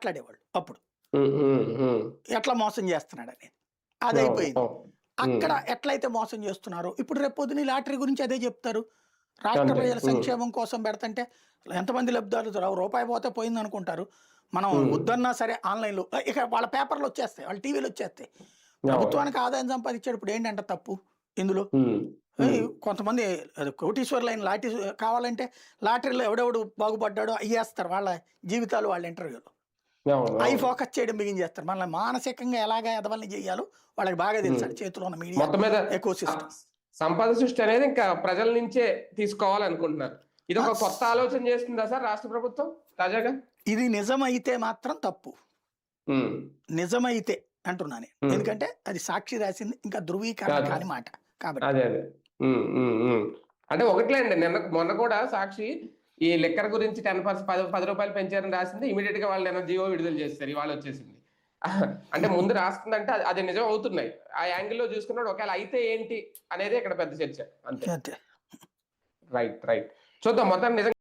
మాట్లాడేవాళ్ళు అప్పుడు. హ్మ్. హ్మ్. హ్మ్. ఎట్లా మోసం చేస్తున్నాడనేది. అవును. అదయిపోయింది. అవును. హ్మ్. అక్కడ ఎట్లయితే మోసం చేస్తున్నారో, ఇప్పుడు రేపొద్దున ఈ లాటరీ గురించి అదే జెప్తారు. రాష్ట్ర అంతే. ప్రజల హ్మ్. సంక్షేమం కోసం పెడతంటే ఎంతమంది లబ్ధిదారులు రూపాయి పోతే పోయిందనుకుంటారు. మనం హ్మ్. వద్దన్నా సరే ఆన్‌లైన్‌లో ఇక వాళ్ళ పేపర్‌లో వచ్చేస్తాయి. వాళ్ళ టీవీలో వచ్చేస్తాయి. అవును. ప్రభుత్వానికి ఆదాయం సంపాదించేటప్పుడు ఏంటంట తప్పు ఇందులో? హ్మ్. హ్మ్. కొంతమంది అది కోటీశ్వరులైన కావాలంటే లాటరీలో ఎవడెవడు బాగుపడ్డాడో అయ్యేస్తారు వాళ్ళ జీవితాలు వాళ్ళ ఇంటర్వ్యూలో. అవును. అయి అవును. ఫోకస్ చేయడం బిగించేస్తారు. మనల్ని మానసికంగా ఎలాగా ఎదవల్ని జేయాలో వాళ్ళకి బాగా హ్మ్. తెలుసండి. చేతిలో ఉన్న మీడియా మొత్తం మీద ఎకో స సిస్టమ్. సంపద సృష్టి అనేది ఇంకా ప్రజల నుంచే తీసుకోవాలనుకుంటున్నారు. ఆ! ఇదొక స్ కొత్త ఆలోచన చేస్తుందా సార్ రాష్ట్ర ప్రభుత్వం తాజాగా? ఇది నిజమైతే మాత్రం తప్పు. హ్మ్. నిజమైతే అంటున్నా నేను. హ్మ్. ఎందుకంటే అది సాక్షి రాసింది. ఇంకా ధృవీకరణ అదే. కాని మాట కాబట్టి. అదే. అదే. హ్మ్. హ్మ్. హ్మ్. అంటే ఒకట్లేండి మొన్న కూడా సాక్షి ఈ లిక్కర్ గురించి 10% రూ. 10 పెంచారని రాసింది. ఇమ్మీడియేట్‌గా వాళ్ళు నిన్న జీవో విడుదల చేసేసారు. ఇవాళ వచ్చేసింది. అంటే ముందు రాస్తుందంటే అది నిజం అవుతున్నాయి. ఆ యాంగిల్‌లో చూసుకున్నప్పుడు ఒకవేళ అయితే ఏంటి అనేదే ఇక్కడ పెద్ద చర్చ. అంతే. అంతే. రైట్. రైట్. చూద్దాం మొత్తానికి నిజంగా